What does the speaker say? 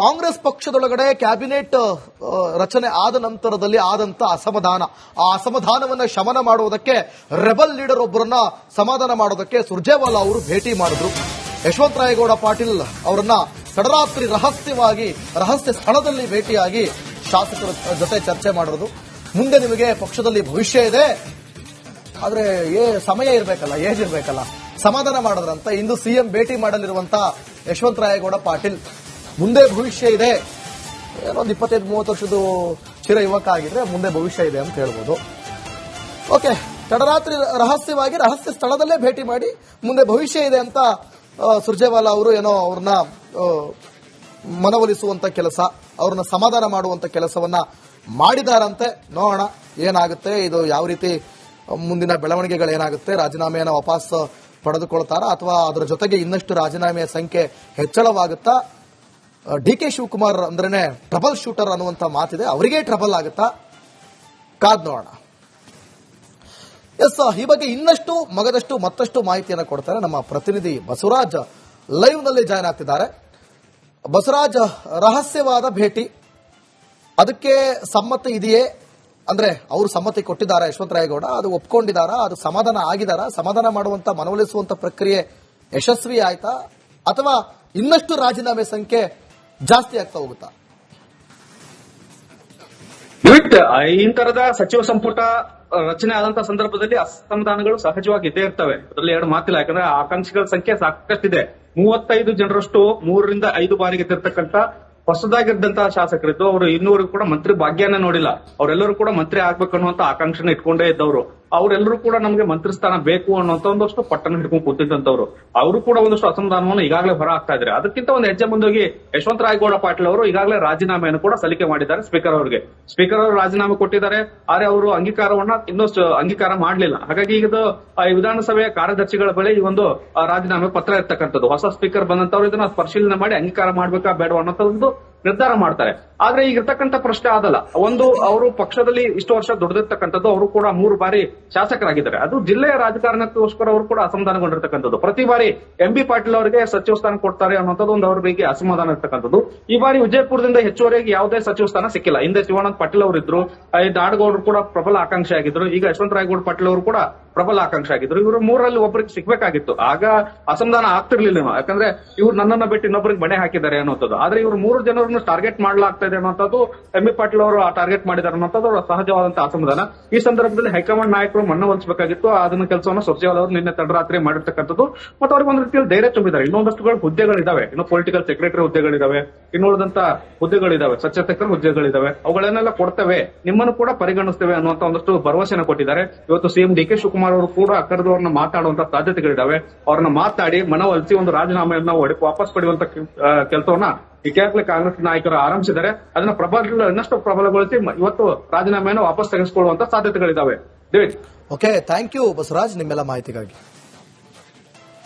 Congress ಪಕ್ಷದೊಳಗಡೆ cabinet ರಚನೆ ಆದ ನಂತರದಲ್ಲಿ ಆದಂತ ಅಸಮಾಧಾನ, ಆ ಅಸಮಾಧಾನವನ್ನ ಶಮನ ಮಾಡುವುದಕ್ಕೆ ರೆಬಲ್ ಲೀಡರ್ ಒಬ್ಬರನ್ನ ಸಮಾಧಾನ ಮಾಡೋದಕ್ಕೆ ಸುರ್ಜೇವಾಲಾ ಅವರು ಭೇಟಿ ಮಾಡಿದ್ರು. ಯಶವಂತರಾಯಗೌಡ ಪಾಟೀಲ್ ಅವರನ್ನ ತಡರಾತ್ರಿ ರಹಸ್ಯ ಸ್ಥಳದಲ್ಲಿ ಭೇಟಿಯಾಗಿ ಶಾಸಕರ ಜೊತೆ ಚರ್ಚೆ ಮಾಡೋದು. ಮುಂದೆ ನಿಮಗೆ ಪಕ್ಷದಲ್ಲಿ ಭವಿಷ್ಯ ಇದೆ, ಆದ್ರೆ ಸಮಯ ಇರಬೇಕಲ್ಲ, ಏಜ್ ಇರಬೇಕಲ್ಲ, ಸಮಾಧಾನ ಮಾಡೋದ್ರಂತ ಇಂದು ಸಿಎಂ ಭೇಟಿ ಮಾಡಲಿರುವಂತ ಯಶವಂತರಾಯಗೌಡ ಪಾಟೀಲ್. ಮುಂದೆ ಭವಿಷ್ಯ ಇದೆ, ಏನೊಂದು 25-30 ವರ್ಷದ ಚಿರ ಯುವಕ ಆಗಿದ್ರೆ ಮುಂದೆ ಭವಿಷ್ಯ ಇದೆ ಅಂತ ಹೇಳ್ಬೋದು. ಓಕೆ, ತಡರಾತ್ರಿ ರಹಸ್ಯ ಸ್ಥಳದಲ್ಲೇ ಭೇಟಿ ಮಾಡಿ ಮುಂದೆ ಭವಿಷ್ಯ ಇದೆ ಅಂತ ಸುರ್ಜೇವಾಲಾ ಅವರು ಏನೋ ಅವ್ರನ್ನ ಮನವೊಲಿಸುವಂತ ಕೆಲಸ, ಅವ್ರನ್ನ ಸಮಾಧಾನ ಮಾಡುವಂತ ಕೆಲಸವನ್ನ ಮಾಡಿದಾರಂತೆ. ನೋಡೋಣ ಏನಾಗುತ್ತೆ, ಇದು ಯಾವ ರೀತಿ ಮುಂದಿನ ಬೆಳವಣಿಗೆಗಳೇನಾಗುತ್ತೆ, ರಾಜೀನಾಮೆಯನ್ನು ವಾಪಸ್ ಪಡೆದುಕೊಳ್ತಾರಾ ಅಥವಾ ಅದರ ಜೊತೆಗೆ ಇನ್ನಷ್ಟು ರಾಜೀನಾಮೆಯ ಸಂಖ್ಯೆ ಹೆಚ್ಚಳವಾಗುತ್ತಾ? ಡಿಕೆ ಶಿವಕುಮಾರ್ ಅಂದ್ರೇನೆ ಟ್ರಬಲ್ ಶೂಟರ್ ಅನ್ನುವಂತ ಮಾತಿದೆ, ಅವರಿಗೆ ಟ್ರಬಲ್ ಆಗುತ್ತಾ? ಕಾದ್ ನೋಡೋಣ. ಎಸ್, ಈ ಬಗ್ಗೆ ಇನ್ನಷ್ಟು ಮತ್ತಷ್ಟು ಮಾಹಿತಿಯನ್ನು ಕೊಡ್ತಾರೆ ನಮ್ಮ ಪ್ರತಿನಿಧಿ ಬಸವರಾಜ್. ಲೈವ್ ನಲ್ಲಿ ಜಾಯ್ನ್ ಆಗ್ತಿದ್ದಾರೆ. ಬಸವರಾಜ್, ರಹಸ್ಯವಾದ ಭೇಟಿ, ಅದಕ್ಕೆ ಸಮ್ಮತಿ ಇದೆಯೇ? ಅಂದ್ರೆ ಅವರು ಸಮ್ಮತಿ ಕೊಟ್ಟಿದ್ದಾರೆ ಯಶವಂತರಾಯಗೌಡ, ಅದು ಒಪ್ಕೊಂಡಿದ್ದಾರಾ? ಅದು ಸಮಾಧಾನ ಆಗಿದಾರಾ? ಸಮಾಧಾನ ಮಾಡುವಂತ ಮನವೊಲಿಸುವಂತ ಪ್ರಕ್ರಿಯೆ ಯಶಸ್ವಿ ಆಯ್ತಾ ಅಥವಾ ಇನ್ನಷ್ಟು ರಾಜೀನಾಮೆ ಸಂಖ್ಯೆ ಜಾಸ್ತಿ ಆಗ್ತಾ ಹೋಗುತ್ತಾ? ಈ ತರದ ಸಚಿವ ಸಂಪುಟ ರಚನೆ ಆದಂತಹ ಸಂದರ್ಭದಲ್ಲಿ ಅಸಮಾಧಾನಗಳು ಸಹಜವಾಗಿ ಇದ್ದೇ ಇರ್ತವೆ, ಅದರಲ್ಲಿ ಎರಡು ಮಾತಿಲ್ಲ. ಯಾಕಂದ್ರೆ ಆಕಾಂಕ್ಷಿಗಳ ಸಂಖ್ಯೆ ಸಾಕಷ್ಟಿದೆ. 35 ಜನರಷ್ಟು 3 ರಿಂದ 5 ಬಾರಿ ಗೆದ್ದಿರ್ತಕ್ಕಂಥ ಹೊಸದಾಗಿದ್ದಂತಹ ಶಾಸಕರಿದ್ದು ಅವರು ಇನ್ನೂವರೆಗೂ ಕೂಡ ಮಂತ್ರಿ ಭಾಗ್ಯನ ನೋಡಿಲ್ಲ. ಅವರೆಲ್ಲರೂ ಕೂಡ ಮಂತ್ರಿ ಆಗ್ಬೇಕು ಅನ್ನುವಂತ ಆಕಾಂಕ್ಷೆನ ಇಟ್ಕೊಂಡೇ ಇದ್ದವರು. ಅವರೆಲ್ಲರೂ ಕೂಡ ನಮಗೆ ಮಂತ್ರಿ ಸ್ಥಾನ ಬೇಕು ಅನ್ನುವಂತ ಒಂದಷ್ಟು ಪಟ್ಟಣ ಹಿಡ್ಕೊಂಡು ಕೂತಿದ್ದಂತವ್ರು. ಅವರು ಕೂಡ ಒಂದಷ್ಟು ಅಸಮಾಧಾನವನ್ನು ಈಗಾಗಲೇ ಹೊರ ಹಾಕ್ತಾ ಇದ್ದಾರೆ. ಅದಕ್ಕಿಂತ ಒಂದು ಹೆಜ್ಜೆ ಮುಂದೋಗಿ ಯಶವಂತರಾಯಗೌಡ ಪಾಟೀಲ್ ಅವರು ಈಗಾಗಲೇ ರಾಜೀನಾಮೆಯನ್ನು ಕೂಡ ಸಲ್ಲಿಕೆ ಮಾಡಿದ್ದಾರೆ ಸ್ಪೀಕರ್ ಅವರಿಗೆ. ಸ್ಪೀಕರ್ ಅವರು ರಾಜೀನಾಮೆ ಕೊಟ್ಟಿದ್ದಾರೆ, ಆದರೆ ಅವರು ಇನ್ನಷ್ಟು ಅಂಗೀಕಾರ ಮಾಡಲಿಲ್ಲ. ಹಾಗಾಗಿ ಈಗ ವಿಧಾನಸಭೆಯ ಕಾರ್ಯದರ್ಶಿಗಳ ಬಳಿ ಈ ಒಂದು ರಾಜೀನಾಮೆ ಪತ್ರ ಇರ್ತಕ್ಕಂಥದ್ದು. ಹೊಸ ಸ್ಪೀಕರ್ ಬಂದಂತವ್ರು ಇದನ್ನ ಪರಿಶೀಲನೆ ಮಾಡಿ ಅಂಗೀಕಾರ ಮಾಡ್ಬೇಕಾ ಬೇಡವಾ ಅನ್ನೋ ಒಂದು ನಿರ್ಧಾರ ಮಾಡ್ತಾರೆ. ಆದ್ರೆ ಈಗ ಇರ್ತಕ್ಕಂಥ ಪ್ರಶ್ನೆ ಅದಲ್ಲ. ಒಂದು, ಅವರು ಪಕ್ಷದಲ್ಲಿ ಇಷ್ಟು ವರ್ಷ ದುಡಿದಿರ್ತಕ್ಕಂಥದ್ದು, ಅವರು ಕೂಡ 3 ಬಾರಿ ಶಾಸಕರಾಗಿದ್ದಾರೆ. ಅದು ಜಿಲ್ಲೆಯ ರಾಜಕಾರಣಕ್ಕೋಸ್ಕರ ಅವರು ಕೂಡ ಅಸಮಾಧಾನಗೊಂಡಿರ್ತಕ್ಕಂಥದ್ದು. ಪ್ರತಿ ಬಾರಿ MB ಪಾಟೀಲ್ ಅವರಿಗೆ ಸಚಿವ ಸ್ಥಾನ ಕೊಡ್ತಾರೆ ಅನ್ನೋಂಥದ್ದು ಒಂದು ಅವ್ರ ಬಗ್ಗೆ ಅಸಮಾಧಾನ ಇರ್ತಕ್ಕಂಥದ್ದು. ಈ ಬಾರಿ ವಿಜಯಪುರದಿಂದ ಹೆಚ್ಚುವರೆಗೆ ಯಾವುದೇ ಸಚಿವ ಸ್ಥಾನ ಸಿಕ್ಕಿಲ್ಲ. ಹಿಂದೆ ಶಿವಾನಂದ ಪಾಟೀಲ್ ಅವರು ಇದ್ರು, ನಾಡಗೌಡರು ಕೂಡ ಪ್ರಬಲ ಆಕಾಂಕ್ಷಿ ಆಗಿದ್ರು, ಈಗ ಯಶವಂತರಾಯಗೌಡ ಪಾಟೀಲ್ ಅವರು ಕೂಡ ಪ್ರಬಲ ಆಕಾಂಕ್ಷಿ ಆಗಿದ್ರು. ಇವರು 3ರಲ್ಲಿ ಒಬ್ಬರಿಗೆ ಸಿಗ್ಬೇಕಾಗಿತ್ತು. ಆಗ ಅಸಮಾಧಾನ ಆಗ್ತಿರ್ಲಿಲ್ಲ, ಯಾಕಂದ್ರೆ ಇವ್ರು ನನ್ನನ್ನ ಬಿಟ್ಟು ಇನ್ನೊಬ್ಬರಿಗೆ ಮಣೆ ಹಾಕಿದ್ದಾರೆ ಅನ್ನೋಂಥದ್ದು. ಆದ್ರೆ ಇವರು 3 ಜನರನ್ನು ಟಾರ್ಗೆಟ್ ಮಾಡಲಾಗ್ತಾ ಇದೆ ಅನ್ನೋಂಥದ್ದು, MB ಪಾಟೀಲ್ ಅವರು ಟಾರ್ಗೆಟ್ ಮಾಡಿದ್ದಾರೆ ಅನ್ನೋಂಥದ್ದು ಸಹಜವಾದಂತಹ ಅಸಮಾಧಾನ. ಈ ಸಂದರ್ಭದಲ್ಲಿ ಹೈಕಮಾಂಡ್ ನಾಯಕರು ಮನವೊಲಿಸಬೇಕಾಗಿತ್ತು. ಅದನ್ನ ಕೆಲಸವನ್ನು ಸುರ್ಜೇವಾಲಾ ಅವರು ನಿನ್ನೆ ತಡರಾತ್ರಿ ಮಾಡಿರ್ತಕ್ಕಂಥದ್ದು. ಮತ್ತು ಅವ್ರಿಗೆ ಒಂದು ರೀತಿಯಲ್ಲಿ ಧೈರ್ಯ ತುಂಬಿದ್ದಾರೆ. ಇನ್ನೊಂದಷ್ಟು ಹುದ್ದೆಗಳಿದಾವೆ, ಇನ್ನು ಪೊಲಿಟಿಕಲ್ ಸೆಕ್ರೆಟರಿ ಹುದ್ದೆಗಳಿದಾವೆ, ಇನ್ನುಳಿದಂತ ಹುದ್ದೆಗಳಿದಾವೆ, ಸಚಿವ ಹುದ್ದೆಗಳಿದಾವೆ. ಅವುಗಳನ್ನೆಲ್ಲ ಕೊಡ್ತೇವೆ, ನಿಮ್ಮನ್ನು ಕೂಡ ಪರಿಗಣಿಸ್ತೇವೆ ಅನ್ನುವಂತ ಒಂದಷ್ಟು ಭರವಸೆನ ಕೊಟ್ಟಿದ್ದಾರೆ. ಇವತ್ತು ಸಿಎಂ ಡಿಕೆ ಶಿವಕುಮಾರ್ ಅವರು ಕೂಡ ಕರೆದವ್ರನ್ನ ಮಾತಾಡುವಂತ ಸಾಧ್ಯತೆಗಳಿದಾವೆ. ಅವ್ರನ್ನ ಮಾತಾಡಿ ಮನವೊಲಿಸಿ ಒಂದು ರಾಜೀನಾಮೆಯನ್ನ ವಾಪಸ್ ಪಡೆಯುವಂತ ಕೆಲಸವನ್ನ ಈಗಾಗಲೇ ಕಾಂಗ್ರೆಸ್ ನಾಯಕರು ಆರಂಭಿಸಿದ್ದಾರೆ. ಅದನ್ನ ಇನ್ನಷ್ಟು ಪ್ರಬಲಗೊಳಿಸಿ ಇವತ್ತು ರಾಜೀನಾಮೆಯನ್ನು ವಾಪಸ್ ತೆಗೆದುಕೊಳ್ಳುವಂತ ಸಾಧ್ಯತೆಗಳಿದಾವೆ. ಓಕೆ, ಥ್ಯಾಂಕ್ ಯು ಬಸವರಾಜ್ ನಿಮ್ಮೆಲ್ಲ ಮಾಹಿತಿಗಾಗಿ.